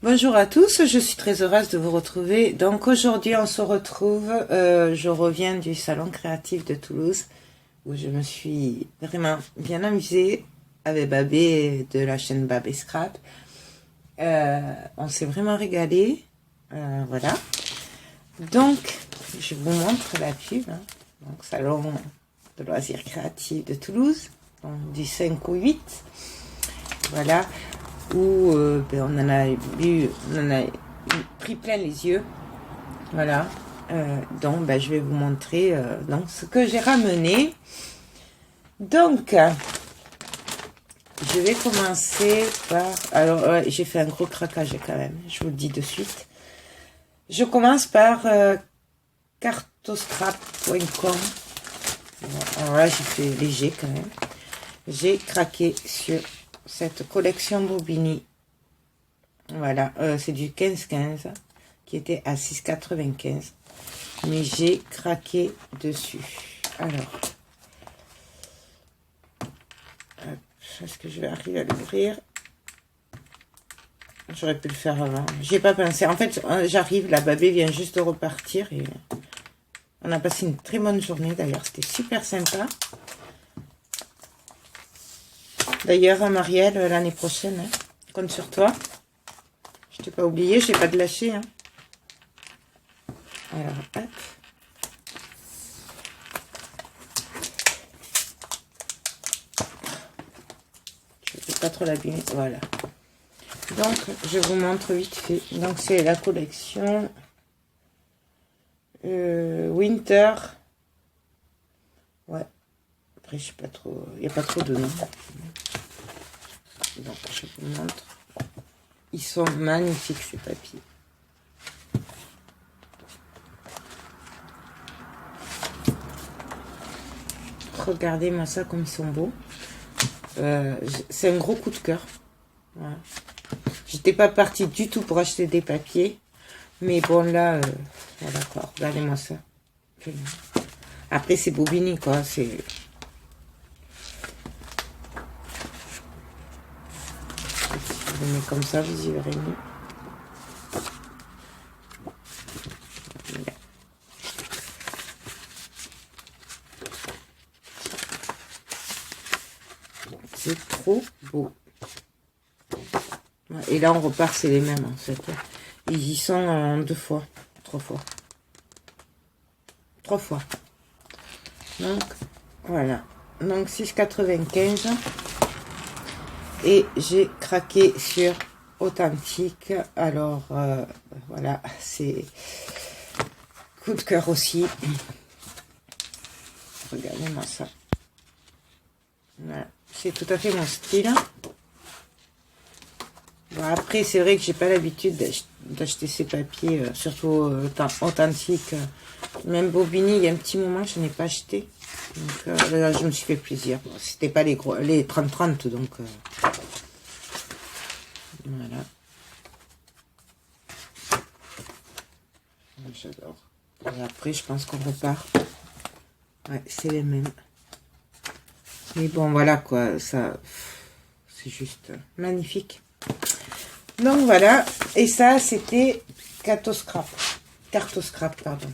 Bonjour à tous, je suis très heureuse de vous retrouver. Donc aujourd'hui on se retrouve, je reviens du salon créatif de Toulouse où je me suis vraiment bien amusée avec Babé de la chaîne Babé Scrap. On s'est vraiment régalé, voilà. Donc je vous montre la pub, hein. Donc salon de loisirs créatifs de Toulouse, donc, du 5 au 8, voilà. Où on en a pris plein les yeux, voilà. Donc je vais vous montrer donc ce que j'ai ramené. Donc je vais commencer par, alors j'ai fait un gros craquage quand même, je vous le dis de suite. Je commence par cartoscrap.com. Alors là j'ai fait léger quand même. J'ai craqué sur cette collection Bobigny, voilà, c'est du 15-15 qui était à 6,95, mais j'ai craqué dessus. Alors, est-ce que je vais arriver à l'ouvrir? J'aurais pu le faire avant, j'ai pas pensé. En fait, j'arrive, la Babé vient juste de repartir et on a passé une très bonne journée. D'ailleurs, c'était super sympa. D'ailleurs, à Marielle, l'année prochaine, hein, compte sur toi. Je t'ai pas oublié, je n'ai pas de lâcher. Hein. Alors, hop. Je ne vais pas trop l'abîmer. Voilà. Donc, je vous montre vite fait. Donc, c'est la collection Winter. Ouais. Après, je sais pas trop. Il n'y a pas trop de noms. Donc, je vous montre. Ils sont magnifiques, ces papiers. Regardez-moi ça, comme ils sont beaux. C'est un gros coup de cœur. Voilà. J'étais pas partie du tout pour acheter des papiers. Mais bon, là, voilà quoi. Regardez-moi ça. Après, c'est Bobigny, quoi. C'est... Je le mets comme ça, vous y verrez mieux. C'est trop beau. Et là, on repart, c'est les mêmes, en fait. Ils y sont en 2 fois, 3 fois. 3 fois. Donc, voilà. Donc, 6,95. Et j'ai craqué sur Authentique. Alors, voilà, c'est coup de cœur aussi. Regardez-moi ça. Voilà. C'est tout à fait mon style. Bon, après, c'est vrai que j'ai pas l'habitude d'acheter ces papiers, surtout Authentique. Même Bobigny, il y a un petit moment, je n'ai pas acheté. Donc là, je me suis fait plaisir. Bon, c'était pas les 30-30, donc voilà. J'adore. Et après, je pense qu'on repart. Ouais, c'est les mêmes. Mais bon, voilà quoi, ça, c'est juste magnifique. Donc voilà, et ça, c'était Cartoscrap, pardon.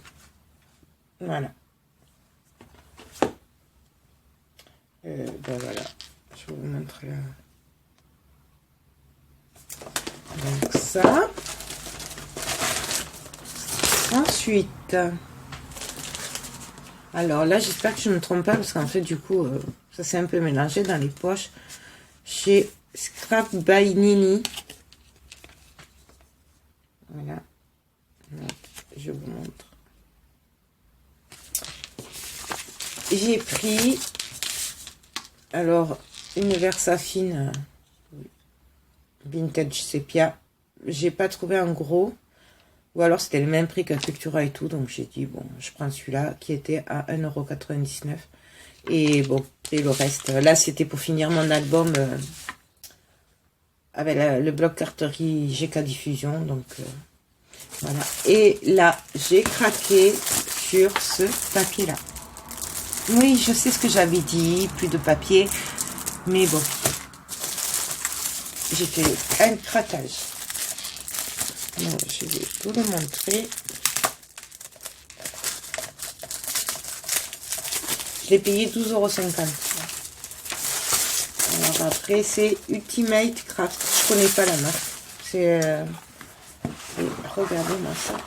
Voilà. Ben voilà, je vais vous montrer là. Donc ça. Ensuite, alors là, j'espère que je ne me trompe pas, parce qu'en fait, du coup, ça s'est un peu mélangé dans les poches. Chez Scrap by Nini. Voilà. Donc, je vous montre. J'ai pris, alors, une Versafine vintage sépia. J'ai pas trouvé un gros. Ou alors c'était le même prix qu'à Cultura et tout. Donc j'ai dit, bon, je prends celui-là qui était à 1,99 €. Et bon, et le reste. Là, c'était pour finir mon album avec le bloc carterie GK Diffusion. Donc voilà. Et là, j'ai craqué sur ce papier-là. Oui, je sais ce que j'avais dit, plus de papier. Mais bon, j'ai fait un craquage. Donc, je vais vous le montrer. Je l'ai payé 12,50 €. Alors après, c'est Ultimate Craft. Je connais pas la marque. C'est... regardez-moi ça.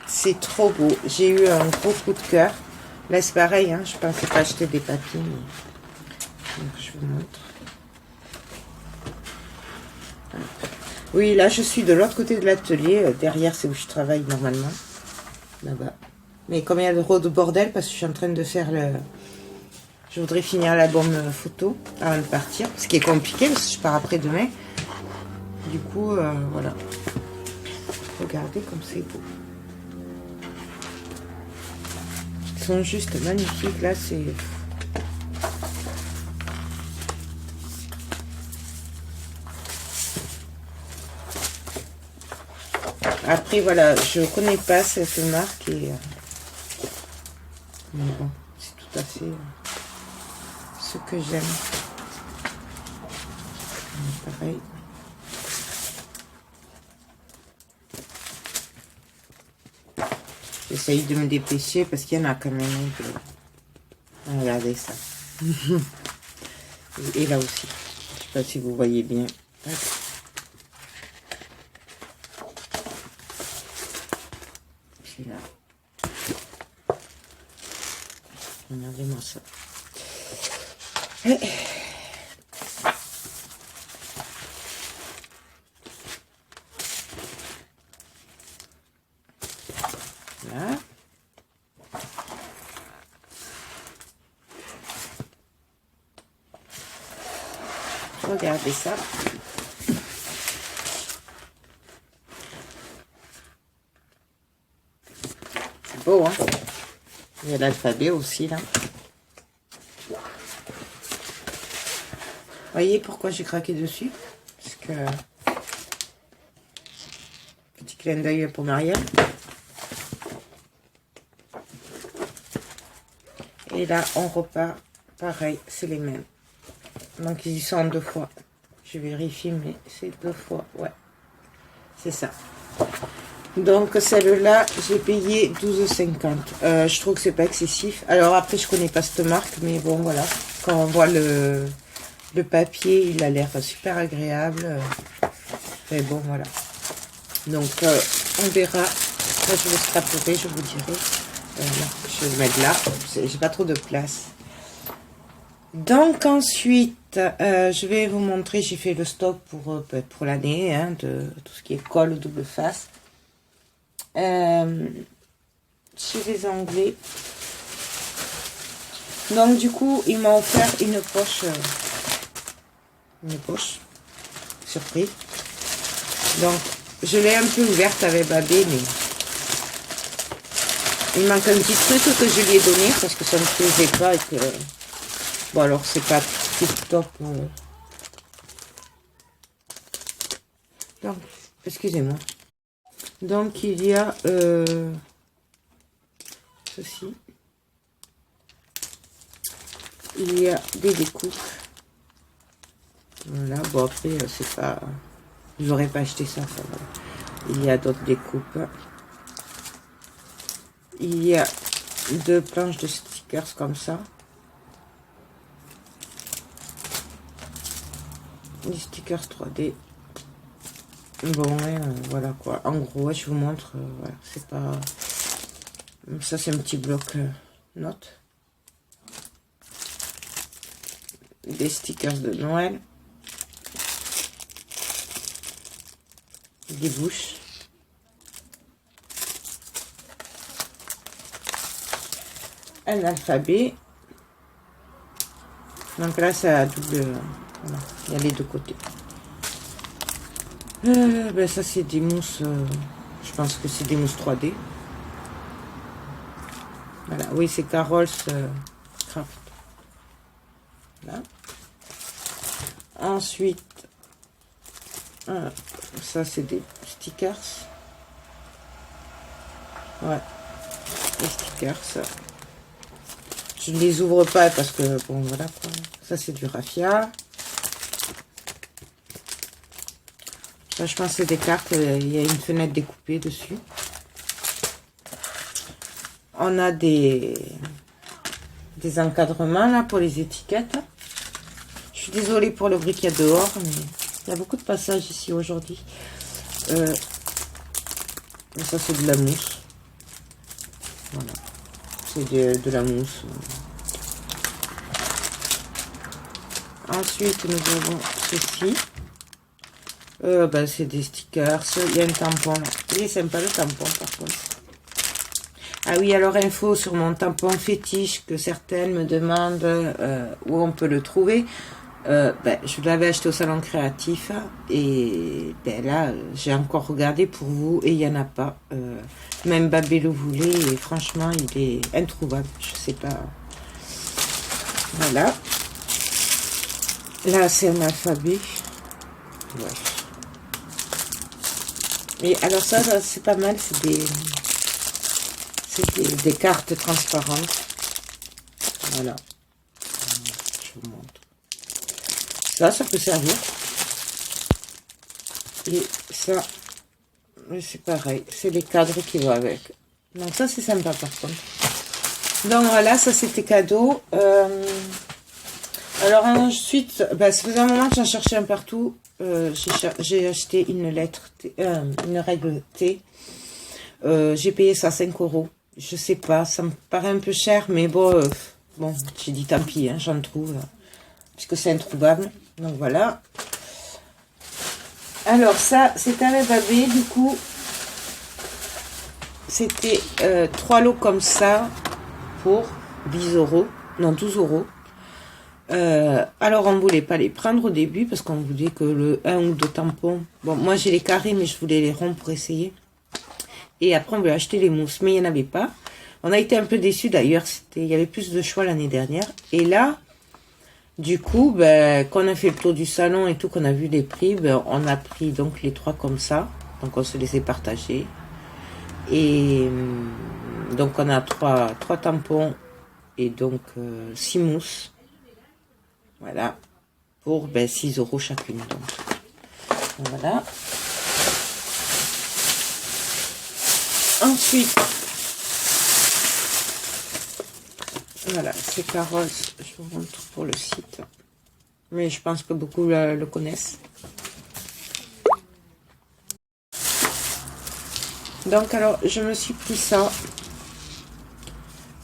C'est trop beau. J'ai eu un gros coup de cœur. Là, c'est pareil. Hein, je pensais pas acheter des papiers. Mais... donc, je vous montre. Oui, là, je suis de l'autre côté de l'atelier. Derrière, c'est où je travaille normalement. Là-bas. Mais comme il y a trop de bordel, parce que je suis en train de faire le... je voudrais finir l'album photo avant de partir. Ce qui est compliqué, parce que je pars après-demain. Du coup, voilà. Regardez comme c'est beau. Ils sont juste magnifiques. Là, c'est... après, voilà, je connais pas cette marque et... mais bon, c'est tout à fait ce que j'aime. Pareil. J'essaye de me dépêcher parce qu'il y en a quand même. Regardez ça. Et là aussi. Je sais pas si vous voyez bien. Puis là. Regardez-moi ça. Là. Regardez ça. C'est beau, hein? Il y a l'alphabet aussi, là. Voyez pourquoi j'ai craqué dessus? Parce que... petit clin d'œil pour Marielle. Et là, on repart. Pareil, c'est les mêmes. Donc, ils y sont 2 fois. Je vérifie, mais c'est 2 fois. Ouais, c'est ça. Donc, celle-là, j'ai payé 12,50 €. Je trouve que c'est pas excessif. Alors, après, je connais pas cette marque, mais bon, voilà. Quand on voit le papier, il a l'air super agréable. Mais bon, voilà. Donc, on verra. Moi, je le scraperai, je vous dirai. Là, je vais le mettre là. J'ai pas trop de place. Donc ensuite, je vais vous montrer, j'ai fait le stock pour l'année, hein, de tout ce qui est colle double face. Chez les Anglais. Donc du coup, ils m'ont offert une poche, surprise. Donc, je l'ai un peu ouverte avec Babé, mais il manque un petit truc que je lui ai donné parce que ça ne me plaisait pas et que... bon, alors, c'est pas tout top. Donc, excusez-moi. Donc, il y a ceci. Il y a des découpes. Voilà, bon, après, c'est pas... j'aurais pas acheté ça. Enfin, voilà. Il y a d'autres découpes. Il y a 2 planches de stickers comme ça. Des stickers 3D. Bon, ouais, voilà quoi. En gros, je vous montre. Voilà, c'est pas... ça, c'est un petit bloc notes. Des stickers de Noël. Des bouches. Un alphabet. Donc là, ça a double... voilà, il y a les 2 côtés. Ben ça, c'est des mousses... je pense que c'est des mousses 3D. Voilà, oui, c'est Carol's Craft. Voilà. Ensuite, ça, c'est des stickers. Ouais, les stickers. Je ne les ouvre pas parce que, bon, voilà quoi. Ça, c'est du raffia. je pense que c'est des cartes, il y a une fenêtre découpée dessus. On a des encadrements là pour les étiquettes. Je suis désolée pour le bruit qu'il y a dehors, mais il y a beaucoup de passages ici aujourd'hui. Ça c'est de la mousse. Voilà. C'est de la mousse. Ensuite, nous avons ceci. C'est des stickers. Il y a un tampon là. Il est sympa le tampon par contre. Ah oui, alors info sur mon tampon fétiche que certaines me demandent où on peut le trouver. Je l'avais acheté au salon créatif et là j'ai encore regardé pour vous et il n'y en a pas. Même Babé le voulait et franchement il est introuvable. Je sais pas. Voilà. Là c'est un alphabet. Ouais. Et alors ça c'est pas mal, c'est des cartes transparentes. Voilà. Je vous montre. Ça peut servir. Et ça, c'est pareil. C'est les cadres qui vont avec. Donc ça, c'est sympa par contre. Donc voilà, ça c'était cadeau. Alors ensuite, ça faisait un moment que j'en cherchais un partout. J'ai acheté une lettre, une règle T. J'ai payé ça 5 €. Je sais pas, ça me paraît un peu cher, mais bon, j'ai dit tant pis, hein, j'en trouve, puisque c'est introuvable. Donc voilà. Alors ça, c'est un Babé, du coup, c'était 3 lots comme ça pour 10 €, non 12 €. Alors on voulait pas les prendre au début parce qu'on voulait que le 1 ou 2 tampons. Bon, moi j'ai les carrés, mais je voulais les ronds pour essayer. Et après on voulait acheter les mousses, mais il n'y en avait pas. On a été un peu déçus d'ailleurs, il y avait plus de choix l'année dernière. Et là, du coup, quand on a fait le tour du salon et tout, qu'on a vu les prix, on a pris donc les 3 comme ça. Donc on se les a partagés. Et donc on a 3 tampons et donc 6 mousses. Voilà. Pour 6 € chacune. Donc voilà. Ensuite, voilà, c'est Carole, je vous montre pour le site. Mais je pense que beaucoup le connaissent. Donc alors, je me suis pris ça.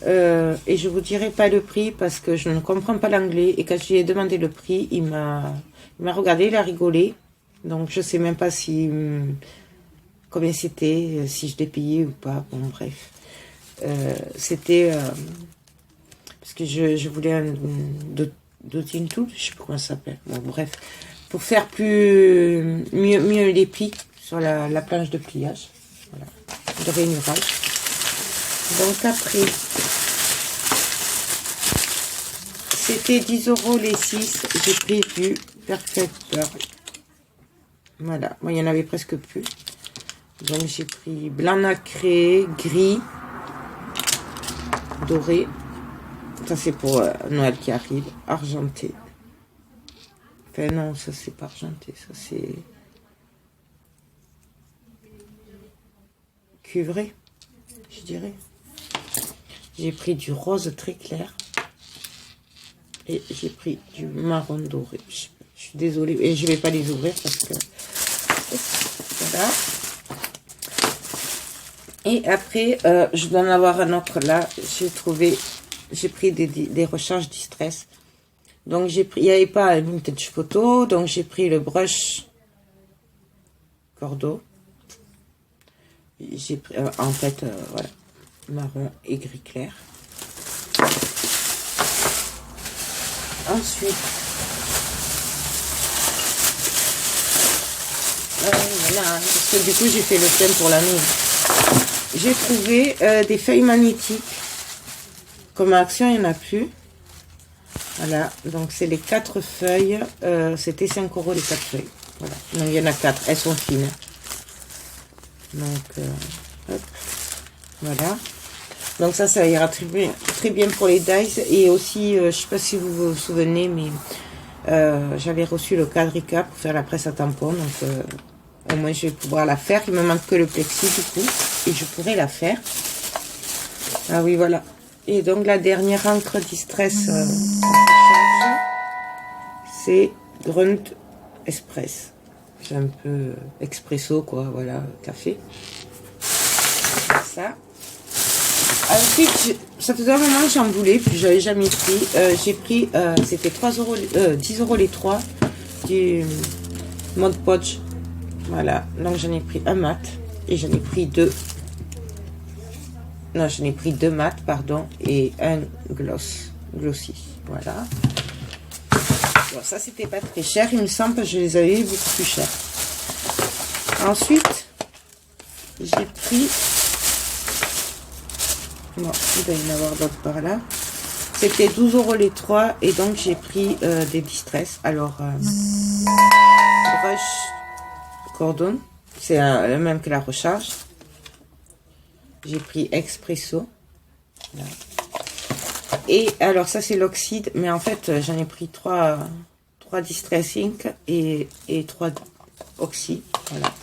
Et je vous dirai pas le prix parce que je ne comprends pas l'anglais. Et quand je lui ai demandé le prix, il m'a regardé, il a rigolé. Donc je sais même pas si combien c'était, si je l'ai payé ou pas. Bon bref, c'était parce que je voulais un dotting tool, je sais pas comment ça s'appelle. Bon bref, pour faire mieux les plis sur la planche de pliage, voilà, de rainurage. Donc après, c'était 10 € les 6. J'ai pris du Perfecteur. Voilà, moi il y en avait presque plus. Donc j'ai pris blanc nacré, gris, doré. Ça c'est pour Noël qui arrive. Argenté. Enfin non, ça c'est pas argenté, ça c'est cuivré, je dirais. J'ai pris du rose très clair. Et j'ai pris du marron doré. Je suis désolée. Et je vais pas les ouvrir parce que... Voilà. Et après, je dois en avoir un autre là. J'ai pris des recharges distress. Donc j'ai pris... Il n'y avait pas une vintage photo. Donc j'ai pris le brush Cordeau. J'ai pris... en fait, voilà. Marron et gris clair. Ensuite, voilà, parce que du coup j'ai fait le thème pour l'année. J'ai trouvé des feuilles magnétiques. Comme action, il n'y en a plus. Voilà, donc c'est les 4 feuilles. C'était 5 € les 4 feuilles. Voilà, donc il y en a 4, elles sont fines. Donc, hop, voilà. Donc ça ira très bien pour les dies. Et aussi, je sais pas si vous vous souvenez, mais j'avais reçu le quadrica pour faire la presse à tampon. Donc Au moins, je vais pouvoir la faire. Il me manque que le plexi, du coup. Et je pourrai la faire. Ah oui, voilà. Et donc, la dernière encre Distress c'est Grunt Express. C'est un peu expresso, quoi. Voilà, café. Ça. Ensuite, ça faisait un moment que j'en voulais, puis j'avais jamais pris. J'ai pris, c'était 10 euros les 3 du Mod Podge. Voilà, donc j'en ai pris un mat et j'en ai pris deux. Non, j'en ai pris deux mats, pardon, et un glossy. Voilà. Bon, ça, c'était pas très cher. Il me semble que je les avais eu beaucoup plus cher. Ensuite, j'ai pris... Bon, il doit y en avoir d'autres par là. C'était 12 euros les 3 et donc j'ai pris des Distress. Alors, Brush Cordon, c'est le même que la recharge. J'ai pris Expresso. Voilà. Et alors ça c'est l'oxyde, mais en fait j'en ai pris 3 Distress Ink et 3 oxy. Voilà.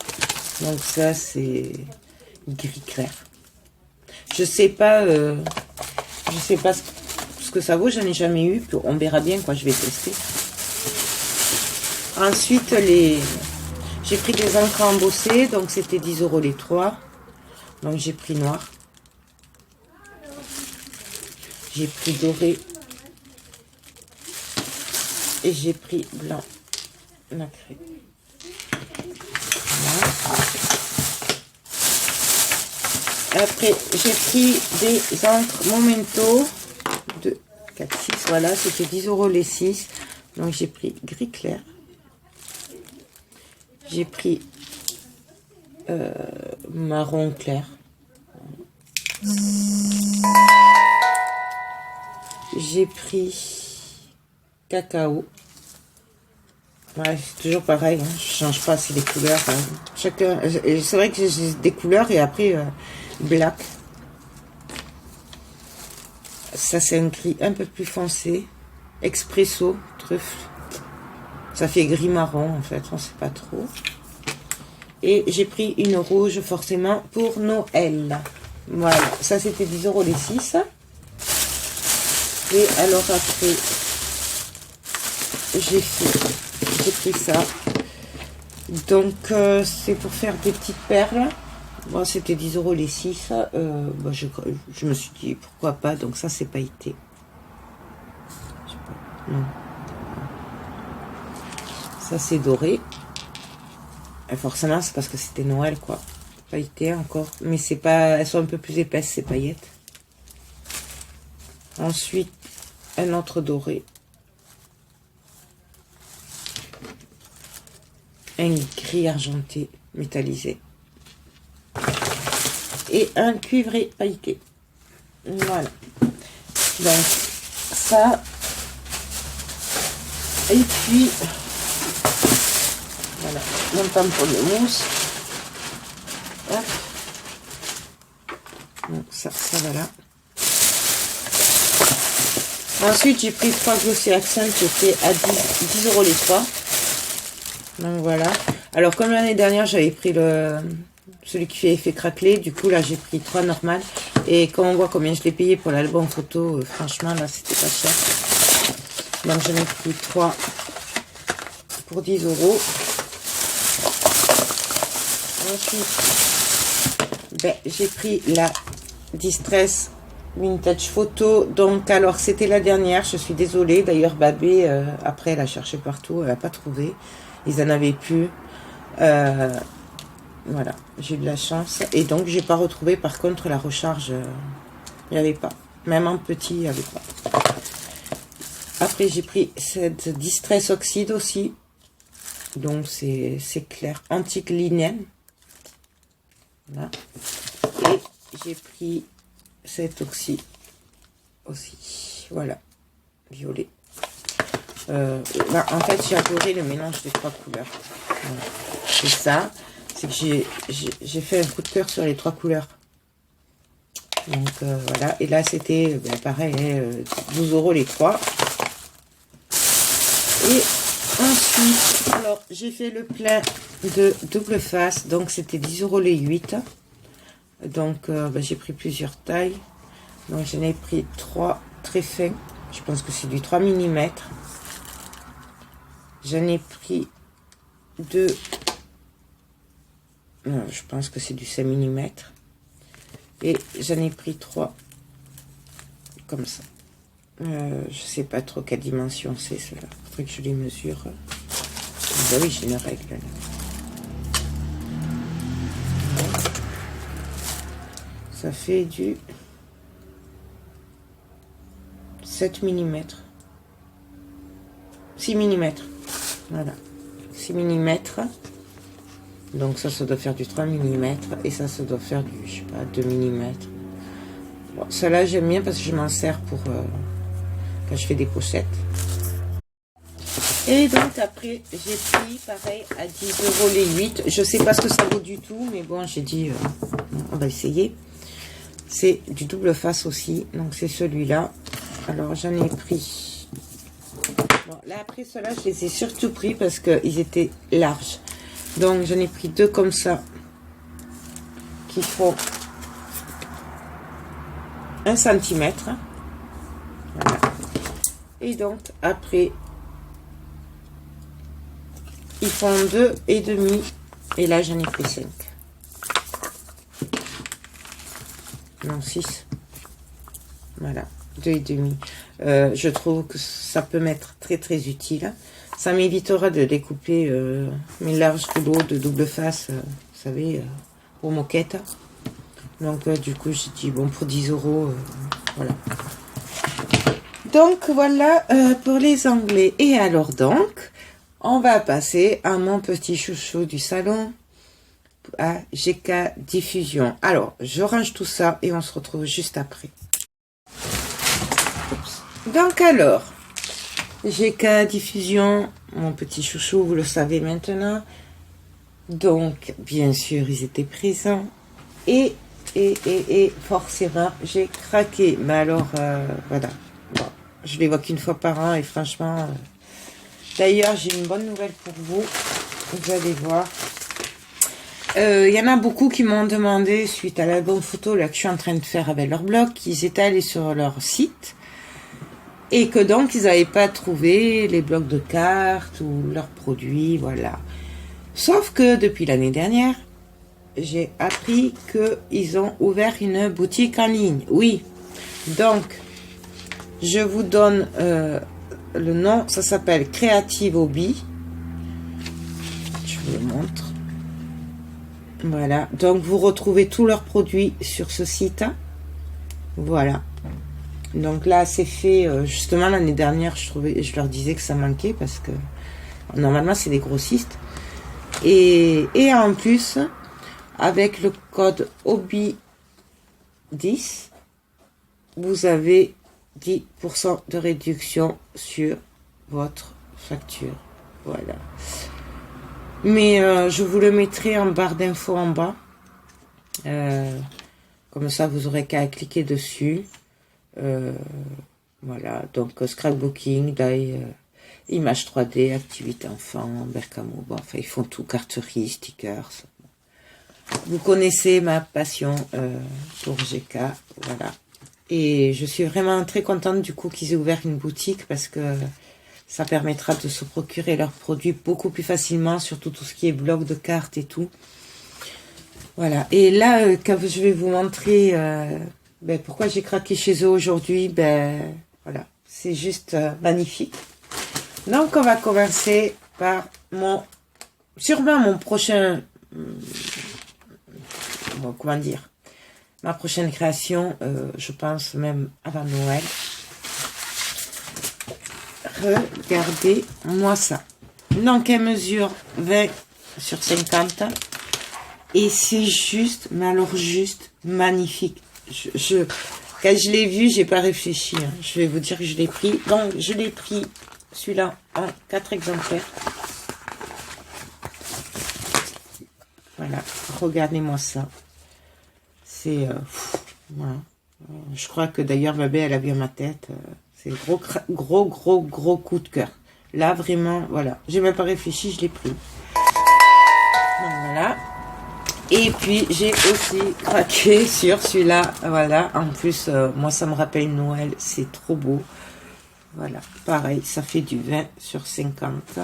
Donc ça c'est gris clair. Je sais pas ce que ça vaut, j'en ai jamais eu. On verra bien quoi, je vais tester. Ensuite j'ai pris des encres embossées, donc c'était 10 euros les 3. Donc j'ai pris noir. J'ai pris doré. Et j'ai pris blanc nacré. Voilà. Après, j'ai pris des encres Momento. 2, 4, 6. Voilà, c'était 10 euros les 6. Donc j'ai pris gris clair. J'ai pris marron clair. J'ai pris cacao. Ouais, c'est toujours pareil, hein. Je change pas assez les couleurs. Chacun, c'est vrai que j'ai des couleurs et après black. Ça c'est un gris un peu plus foncé. Expresso, truffe. Ça fait gris marron en fait, on sait pas trop. Et j'ai pris une rouge forcément pour Noël. Voilà, ça c'était 10 euros les 6. Et alors après, j'ai pris ça. Donc c'est pour faire des petites perles. Bon, c'était 10 euros les 6. Bah, je me suis dit pourquoi pas. Donc ça c'est pailleté. Je sais pas. Non. Ça c'est doré. Et forcément c'est parce que c'était Noël quoi. Pailleté encore. Mais c'est pas. Elles sont un peu plus épaisses ces paillettes. Ensuite, un autre doré. Un gris argenté métallisé. Et un cuivré pailleté. Voilà. Donc, ça. Et puis, voilà. Mon tampon de mousse. Hop. Donc, ça voilà. Ensuite, j'ai pris 3 Glossy Accent qui étaient à 10 euros les 3. Donc voilà. Alors, comme l'année dernière, j'avais pris celui qui fait effet craquelé. Du coup, là, j'ai pris 3 normales. Et quand on voit combien je l'ai payé pour l'album photo, franchement, là, c'était pas cher. Donc, j'en ai pris 3 pour 10 euros. Ensuite, ben, j'ai pris la Distress Vintage Photo. Donc alors c'était la dernière, je suis désolée. D'ailleurs Babé après elle a cherché partout, elle n'a pas trouvé. Ils en avaient plus. Voilà, j'ai eu de la chance. Et donc j'ai pas retrouvé par contre la recharge. Il n'y avait pas. Même en petit, il n'y avait pas. Après j'ai pris cette Distress Oxyde aussi. Donc c'est clair. Antique Linen. Voilà. Et j'ai pris cet oxy aussi, voilà, violet. Là, en fait, j'ai adoré le mélange des 3 couleurs. Voilà. C'est ça, c'est que j'ai fait un coup de cœur sur les 3 couleurs. Donc voilà, et là c'était pareil, 12 euros les 3. Et Ensuite, alors, j'ai fait le plein de double face. Donc, c'était 10 € les 8. Donc, j'ai pris plusieurs tailles. Donc, j'en ai pris 3 très fins. Je pense que c'est du 3 mm. J'en ai pris 2. Je pense que c'est du 5 mm. Et j'en ai pris 3 comme ça. Je sais pas trop quelle dimension c'est cela. Faudrait que je les mesure. Ah oui, j'ai une règle là. Ça fait du 7 mm. 6 mm. Voilà. 6 mm. Donc ça doit faire du 3 mm. Et ça doit faire du, je sais pas, 2 mm. Bon, celle-là, j'aime bien parce que je m'en sers pour quand je fais des pochettes. Et donc après, j'ai pris pareil à 10 € les 8. Je sais pas ce que ça vaut du tout, mais bon, j'ai dit, on va essayer. C'est du double face aussi, donc c'est celui-là. Alors j'en ai pris. Bon, là après ceux-là, je les ai surtout pris parce qu'ils étaient larges. Donc j'en ai pris 2 comme ça, qui font 1 cm. Voilà. Et donc après, ils font 2,5. Et là j'en ai pris 5. Non, 6. Voilà, 2,5. Je trouve que ça peut m'être très très utile. Ça m'évitera de découper mes larges rouleaux de double face, vous savez, pour moquette. Donc du coup j'ai dit bon, pour 10 €, voilà. Donc voilà pour les onglets. Et alors donc, on va passer à mon petit chouchou du salon, à GK Diffusion. Alors, je range tout ça et on se retrouve juste après. Oups. Donc alors, GK Diffusion, mon petit chouchou, vous le savez maintenant. Donc, bien sûr, ils étaient présents. Et forcément, j'ai craqué. Mais alors, voilà. Bon, je les vois qu'une fois par an et franchement... D'ailleurs, j'ai une bonne nouvelle pour vous. Vous allez voir. Il y en a beaucoup qui m'ont demandé, suite à l'album photo là, que je suis en train de faire avec leur blog, qu'ils étaient allés sur leur site et que donc ils n'avaient pas trouvé les blocs de cartes ou leurs produits, voilà. Sauf que depuis l'année dernière, j'ai appris qu'ils ont ouvert une boutique en ligne. Oui, donc je vous donne le nom, ça s'appelle Creative Hobby. Je vous le montre. Voilà, donc vous retrouvez tous leurs produits sur ce site. Voilà. Donc là, c'est fait, justement, l'année dernière, je leur disais que ça manquait parce que normalement, c'est des grossistes. Et en plus, avec le code HOBBY10, vous avez 10% de réduction sur votre facture. Voilà. Mais je vous le mettrai en barre d'infos en bas. Comme ça, vous aurez qu'à cliquer dessus. Voilà, donc scrapbooking, images 3D, activité enfant, Berkamo, bon, enfin ils font tout, carterie, stickers. Vous connaissez ma passion pour GK, voilà. Et je suis vraiment très contente du coup qu'ils aient ouvert une boutique parce que ça permettra de se procurer leurs produits beaucoup plus facilement, surtout tout ce qui est bloc de cartes et tout. Voilà, et là, quand je vais vous montrer pourquoi j'ai craqué chez eux aujourd'hui, voilà, c'est juste magnifique. Donc, on va commencer par sûrement mon prochain, comment dire, ma prochaine création, je pense même avant Noël. Regardez-moi ça. Donc, elle mesure 20 sur 50. Et c'est juste, mais alors juste magnifique. Quand je l'ai vu, j'ai pas réfléchi. Hein. Je vais vous dire que je l'ai pris. Donc, je l'ai pris, celui-là, en 4 exemplaires. Voilà, regardez-moi ça. C'est... voilà. Je crois que d'ailleurs, ma belle, elle a bien ma tête. C'est gros coup de cœur. Là, vraiment, voilà. J'ai même pas réfléchi, je l'ai pris. Donc, voilà. Et puis, j'ai aussi craqué sur celui-là. Voilà. En plus, moi, ça me rappelle Noël. C'est trop beau. Voilà. Pareil, ça fait du 20 sur 50.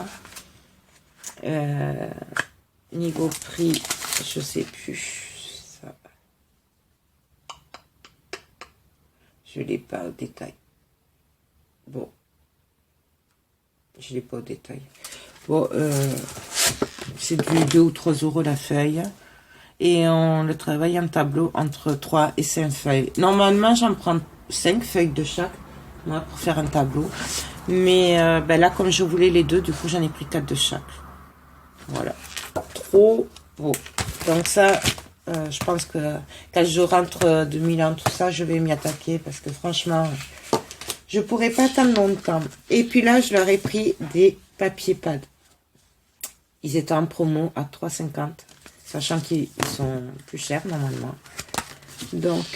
Niveau prix, je sais plus. Ça. Je l'ai pas au détail. Bon. Je l'ai pas au détail. Bon, c'est du 2 ou 3 euros la feuille. Et on le travaille en tableau entre 3 et 5 feuilles. Normalement, j'en prends 5 feuilles de chaque, moi, pour faire un tableau. Mais ben là, comme je voulais les deux, du coup, j'en ai pris 4 de chaque. Voilà. Trop beau. Donc ça, je pense que quand je rentre de Milan, tout ça, je vais m'y attaquer. Parce que franchement, je pourrais pas attendre longtemps. Et puis là, je leur ai pris des papiers pads. Ils étaient en promo à 3,50. Sachant qu'ils sont plus chers normalement. Donc,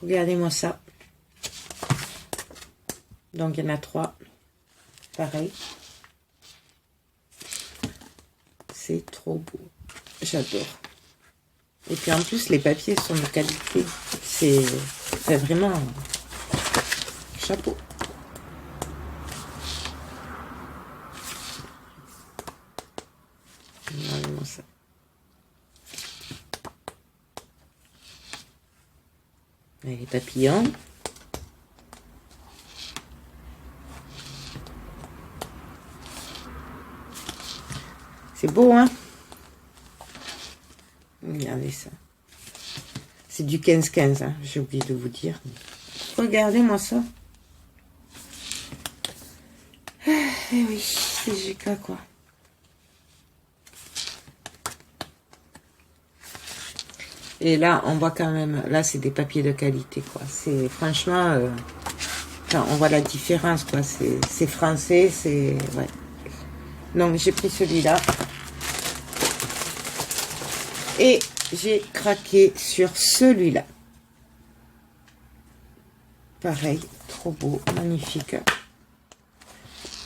regardez-moi ça. Donc, il y en a 3. Pareil. C'est trop beau. J'adore. Et puis en plus, les papiers sont de qualité. C'est vraiment chapeau. Regardez-moi ça. Les papillons. C'est beau, hein? Regardez ça. C'est du 15-15, hein? J'ai oublié de vous dire. Regardez-moi ça. Ah, eh oui, c'est GK, quoi. Et là, on voit quand même, là, c'est des papiers de qualité, quoi. C'est, franchement, enfin, on voit la différence, quoi. C'est français, c'est, ouais. Donc, j'ai pris celui-là. Et j'ai craqué sur celui-là. Pareil, trop beau, magnifique.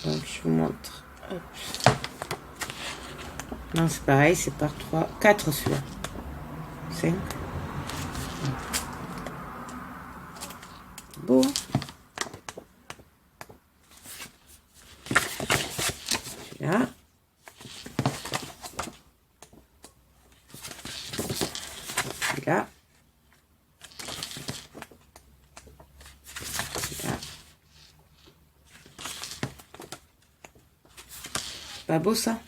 Donc, je vous montre. Hop. Non, c'est pareil, c'est par 3, 4 celui-là. 5. Beau. Celui-là. Celui-là. Celui-là. Pas beau ça?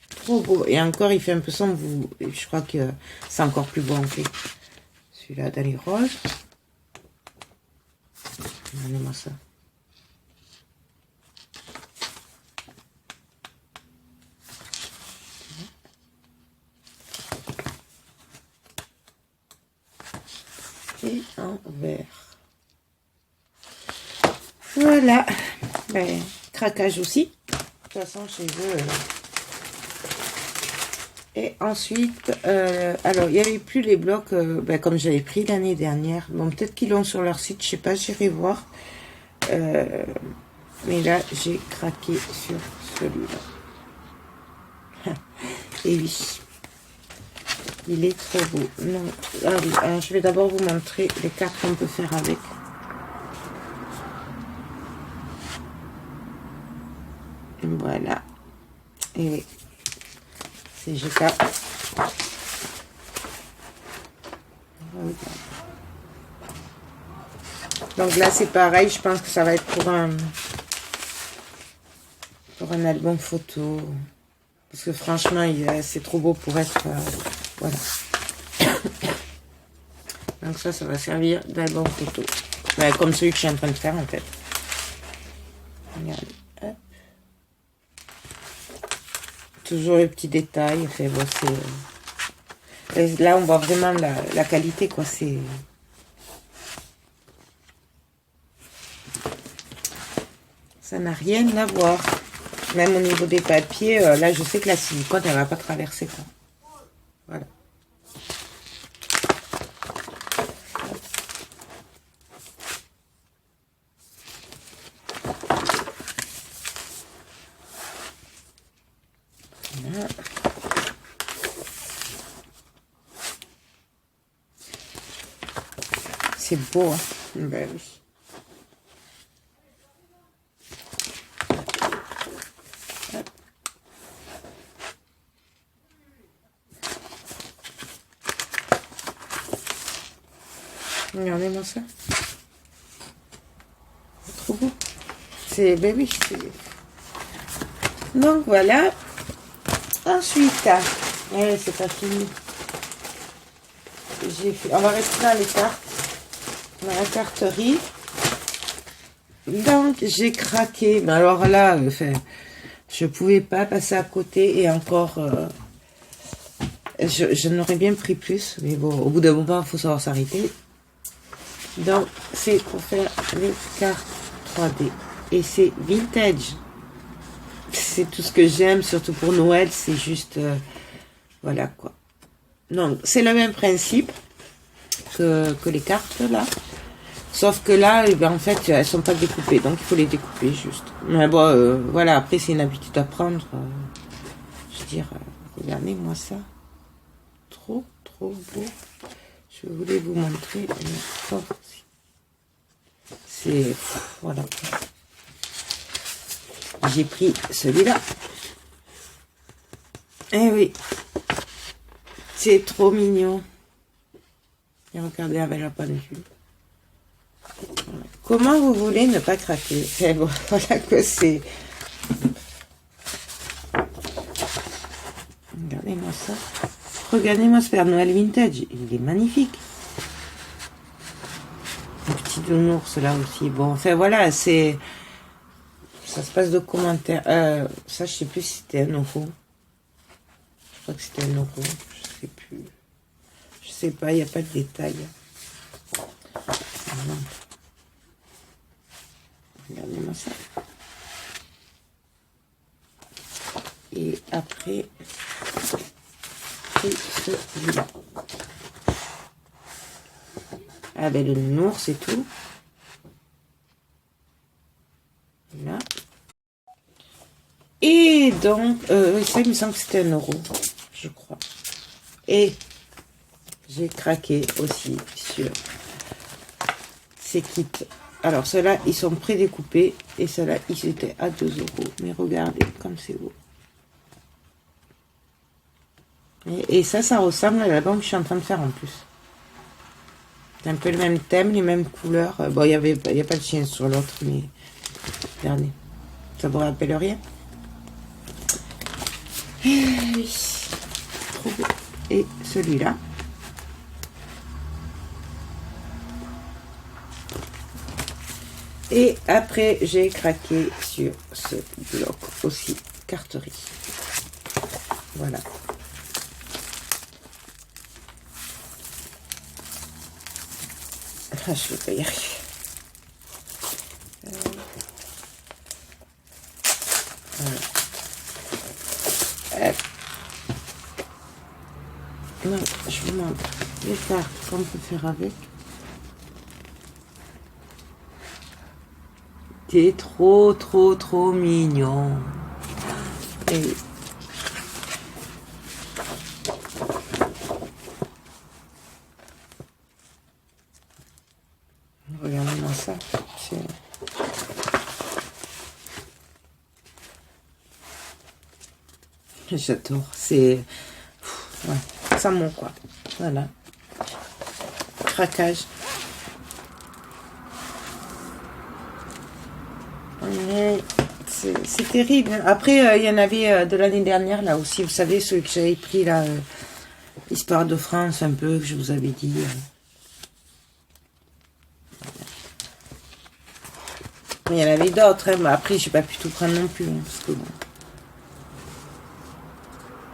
Trop beau. Et encore, il fait un peu sombre. Je crois que c'est encore plus beau en fait. Celui-là dans les roses. Regardez-moi ça. Et en vert. Voilà. Ben, craquage aussi. De toute façon, chez eux. Et ensuite, alors, il n'y avait plus les blocs ben, comme j'avais pris l'année dernière. Bon, peut-être qu'ils l'ont sur leur site, je sais pas, j'irai voir. Mais là, j'ai craqué sur celui-là. Et oui. Il est trop beau. Non. Allez, alors, je vais d'abord vous montrer les cartes qu'on peut faire avec. Voilà. Et oui. C'est GK. Donc là, c'est pareil. Je pense que ça va être pour un album photo. Parce que franchement, c'est trop beau pour être... voilà. Donc ça va servir d'album photo. Ouais, comme celui que je suis en train de faire, en fait. Regardez. Hop. Toujours les petits détails. Enfin, bon, là, on voit vraiment la qualité, quoi. C'est... Ça n'a rien à voir. Même au niveau des papiers, là, je sais que la silicone, elle va pas traverser, quoi. Voilà. Voilà. C'est beau, hein? Ben oui. Hop. Regardez-moi ça. Trop beau. C'est, ben oui, donc voilà. Ensuite, c'est pas fini. On va rester dans les cartes. Dans la carterie. Donc j'ai craqué. Mais alors là, je pouvais pas passer à côté et encore. Je n'aurais bien pris plus, mais bon, au bout d'un moment, il faut savoir s'arrêter. Donc c'est pour faire les cartes 3D et c'est vintage. C'est tout ce que j'aime, surtout pour Noël. C'est juste, voilà quoi. Donc c'est le même principe que les cartes là. Sauf que là, eh ben, en fait, elles sont pas découpées, donc il faut les découper juste. Mais bon, voilà, après c'est une habitude à prendre. Je veux dire, regardez-moi ça. Trop, trop beau. Je voulais vous montrer. C'est, voilà. J'ai pris celui-là. Eh oui. C'est trop mignon. Et regardez avec la pendule. Comment vous voulez ne pas craquer? Et bon, voilà que c'est. Regardez-moi ça. Regardez-moi ce Père Noël vintage. Il est magnifique. Un petit nounours là aussi. Bon, enfin voilà, c'est. Ça se passe de commentaires. Ça, je sais plus si c'était 1 euro. Je crois que c'était 1 euro. Je sais plus. Je sais pas, il n'y a pas de détails. Non. Regardez-moi ça. Et après, c'est celui-là. Avec le nounours et tout. Là. Et donc, ça, il me semble que c'était 1 euro, je crois. Et j'ai craqué aussi sur ces kits. Alors, ceux-là, ils sont prédécoupés. Et ceux-là, ils étaient à 2 euros. Mais regardez comme c'est beau. Et ça ressemble à l'album que je suis en train de faire en plus. C'est un peu le même thème, les mêmes couleurs. Bon, il n'y a pas de chien sur l'autre, mais regardez. Ça vous rappelle rien? Oui. Trop beau. Et celui-là. Et après, j'ai craqué sur ce bloc aussi, carterie. Voilà. Ah, je ne vais pas y arriver. Voilà. Non, je vous montre les cartes qu'on peut faire avec. T'es trop, trop, trop mignon. Et regardez-moi ça. J'adore. C'est... Ouais, ça monte quoi. Voilà. Craquage. C'est terrible. Après, il y en avait de l'année dernière, là aussi. Vous savez, celui que j'avais pris, là, Histoire de France, un peu, que je vous avais dit. Mais il y en avait d'autres, hein. Mais après, j'ai pas pu tout prendre non plus. Hein, parce que bon.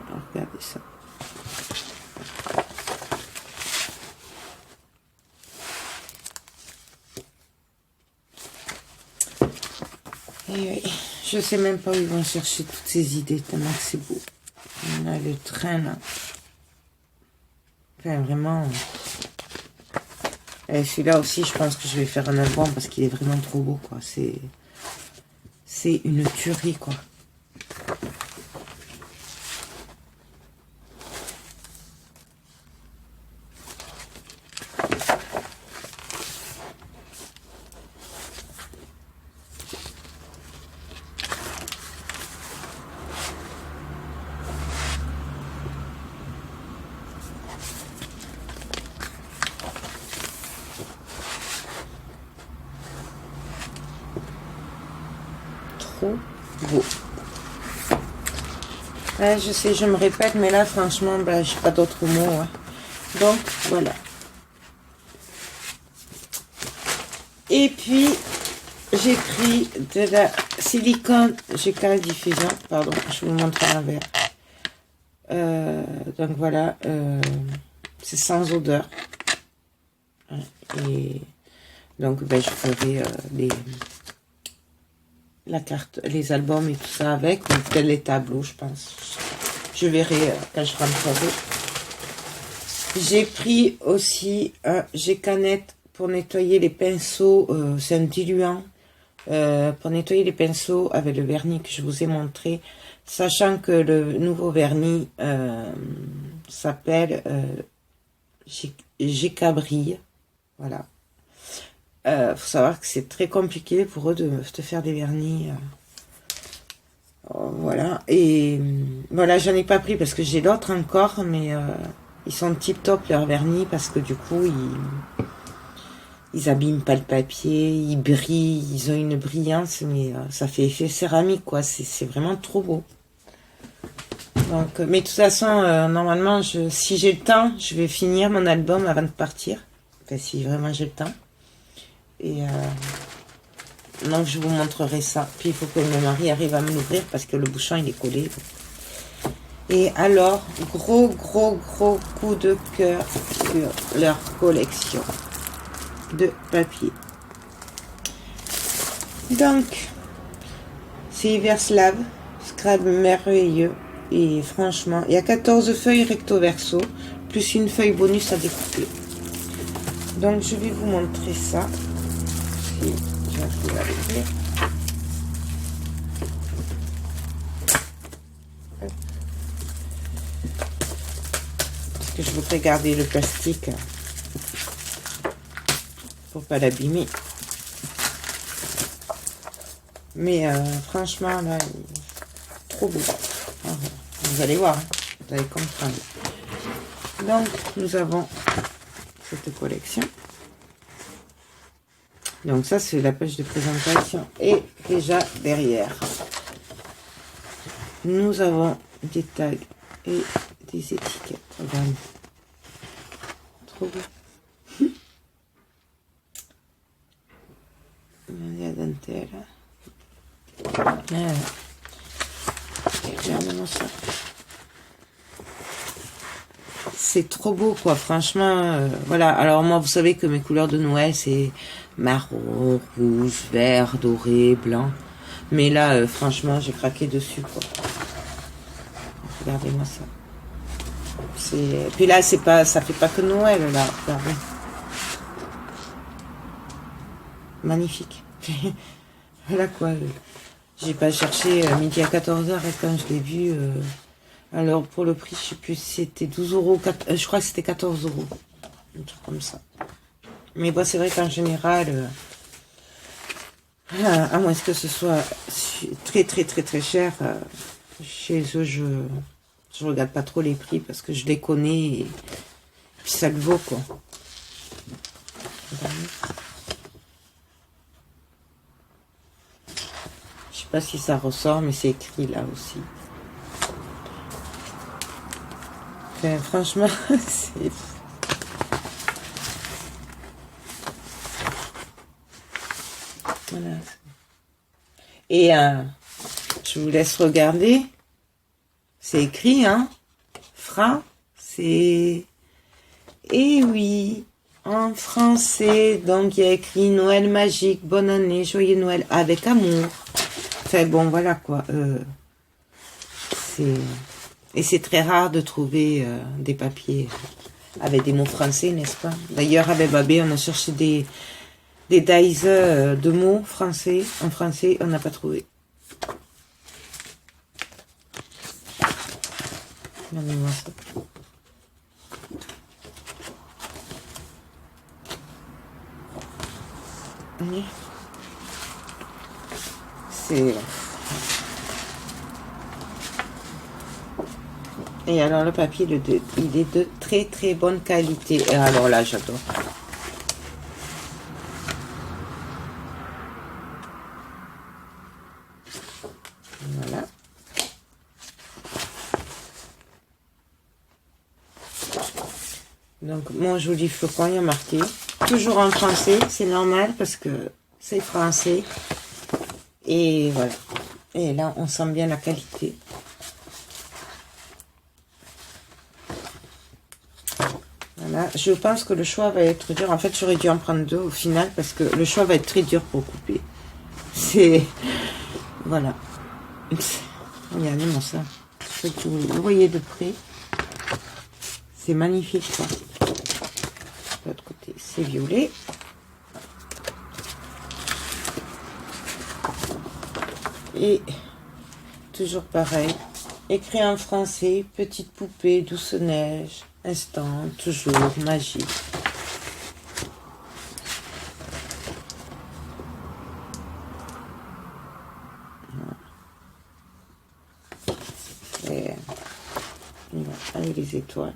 Alors, regardez ça. Et oui, je sais même pas où ils vont chercher toutes ces idées, tellement que c'est beau. On a le train, là. Enfin, vraiment. Et celui-là aussi, je pense que je vais faire un album parce qu'il est vraiment trop beau, quoi. C'est une tuerie, quoi. beau. Ouais, je sais, je me répète, mais là, franchement, ben, j'ai pas d'autres mots. Hein. Donc, voilà. Et puis, j'ai pris de la silicone GK diffusion. Pardon, je vous montre à l'envers. Donc, voilà. C'est sans odeur. Et donc, ben, je ferai la carte, les albums et tout ça avec, ou peut-être les tableaux, je pense. Je verrai quand je rentrerai. J'ai pris aussi un G-Canette pour nettoyer les pinceaux. C'est un diluant pour nettoyer les pinceaux avec le vernis que je vous ai montré. Sachant que le nouveau vernis s'appelle G-Cabrille. Voilà. Faut savoir que c'est très compliqué pour eux de faire des vernis. Voilà. Et voilà, j'en ai pas pris parce que j'ai l'autre encore, mais ils sont tip top leurs vernis parce que du coup ils abîment pas le papier, ils brillent, ils ont une brillance, mais ça fait effet céramique quoi. C'est vraiment trop beau. Donc, mais de toute façon, normalement, si j'ai le temps, je vais finir mon album avant de partir. Enfin, si vraiment j'ai le temps. Et donc je vous montrerai ça. Puis il faut que mon mari arrive à me l'ouvrir parce que le bouchon il est collé. Et alors, gros coup de cœur sur leur collection de papier. Donc, c'est Iverslav, Scrab merveilleux. Et franchement, il y a 14 feuilles recto verso, plus une feuille bonus à découper. Donc je vais vous montrer ça. Si j'arrive à l'ouvrir. Parce que je voudrais garder le plastique pour pas l'abîmer. Mais franchement, là, trop beau. Vous allez voir, vous allez comprendre. Donc, nous avons cette collection. Donc ça, c'est la page de présentation. Et déjà, derrière, nous avons des tags et des étiquettes. Regardez. Trop beau. La dentelle. Voilà. Regardez-moi ça. C'est trop beau quoi, franchement. Voilà, alors moi vous savez que mes couleurs de Noël c'est marron, rouge, vert, doré, blanc. Mais là franchement j'ai craqué dessus quoi. Regardez-moi ça. Puis là c'est pas, ça fait pas que Noël là, regardez. Magnifique. Voilà quoi. J'ai pas cherché midi à 14h et quand je l'ai vu. Alors pour le prix, je sais plus si c'était 12 euros, je crois que c'était 14 euros. Un truc comme ça. Mais bon, c'est vrai qu'en général, à moins que ce soit très cher, chez eux, je regarde pas trop les prix parce que je les connais et puis ça le vaut quoi. Je sais pas si ça ressort, mais c'est écrit là aussi. Enfin, franchement, c'est... Voilà. Et je vous laisse regarder. C'est écrit, hein. C'est... Et oui, en français. Donc, il y a écrit Noël magique, bonne année, joyeux Noël, avec amour. Enfin, bon, voilà, quoi. Et c'est très rare de trouver des papiers avec des mots français, n'est-ce pas? D'ailleurs, avec Babé, on a cherché des dies de mots français. En français, on n'a pas trouvé. Regardez-moi ça. Oui. C'est... Et alors le papier, il est de très bonne qualité. Et alors là, j'adore. Donc, mon joli flocon, il y a marqué. Toujours en français, c'est normal parce que c'est français. Et voilà. Et là, on sent bien la qualité. Voilà. Je pense que le choix va être dur. En fait, j'aurais dû en prendre 2 au final parce que le choix va être très dur pour couper. C'est... Voilà. Regardez-moi ça. Je sais que vous le voyez de près. C'est magnifique, quoi. De l'autre côté, c'est violet. Et toujours pareil. Écrit en français, petite poupée, douce neige, instant, toujours, magique. Et avec les étoiles.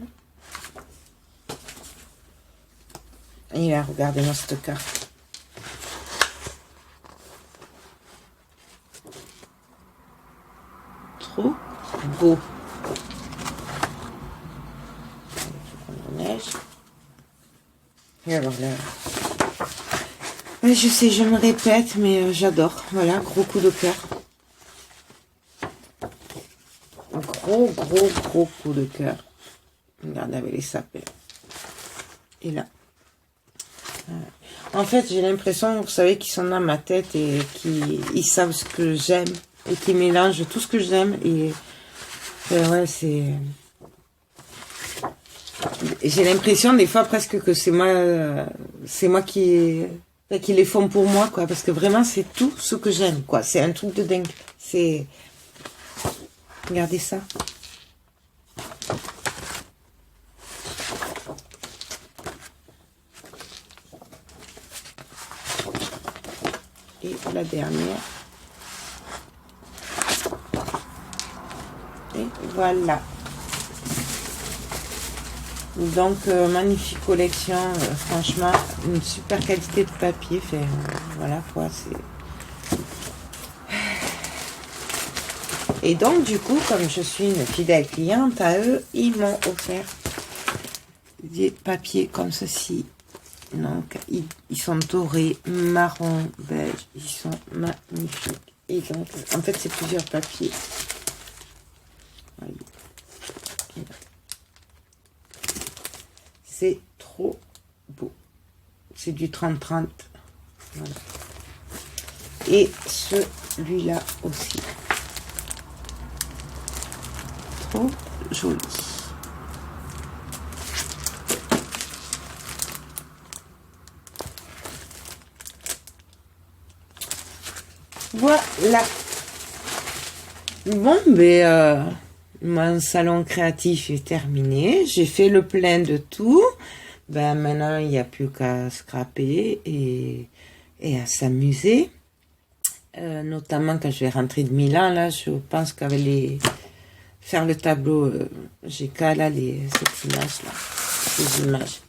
Et là, regardez-moi cette carte. Trop beau. La neige. Et alors là, je sais, je me répète, mais j'adore. Voilà, gros coup de cœur. Gros coup de cœur. Regardez avec les sapins. Et là. En fait, j'ai l'impression, vous savez, qu'ils sont dans ma tête et qu'ils savent ce que j'aime et qu'ils mélangent tout ce que j'aime. Et ouais, c'est... J'ai l'impression des fois presque que c'est moi qui les font pour moi, quoi. Parce que vraiment, c'est tout ce que j'aime, quoi. C'est un truc de dingue. C'est... Regardez ça. Et la dernière. Et voilà. Donc, magnifique collection. Franchement, une super qualité de papier. Fait, voilà quoi, c'est... Et donc, du coup, comme je suis une fidèle cliente à eux, ils m'ont offert des papiers comme ceci. Donc, ils sont dorés, marron, beige. Ils sont magnifiques. Et donc, en fait, c'est plusieurs papiers. C'est trop beau. C'est du 30-30. Voilà. Et celui-là aussi. Trop joli. Voilà. Bon, ben, mon salon créatif est terminé. J'ai fait le plein de tout. Ben, maintenant, il n'y a plus qu'à scraper et à s'amuser. Notamment quand je vais rentrer de Milan, là, je pense qu'avec faire le tableau, j'ai qu'à là cette image là, ces images.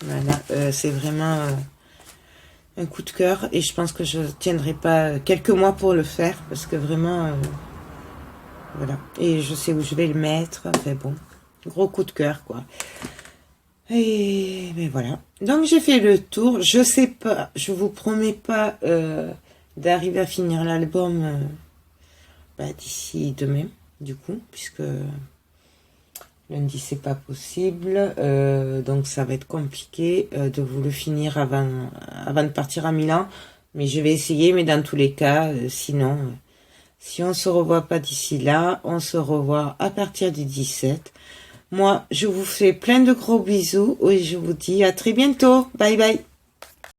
Voilà, c'est vraiment un coup de cœur et je pense que je tiendrai pas quelques mois pour le faire parce que vraiment, voilà. Et je sais où je vais le mettre. Enfin bon, gros coup de cœur quoi. Et mais voilà. Donc j'ai fait le tour. Je sais pas, je vous promets pas d'arriver à finir l'album d'ici demain. Du coup, puisque lundi c'est pas possible, donc ça va être compliqué de vous le finir avant de partir à Milan, mais je vais essayer. Mais dans tous les cas, sinon, si on se revoit pas d'ici là, on se revoit à partir du 17. Moi, je vous fais plein de gros bisous et je vous dis à très bientôt. Bye bye.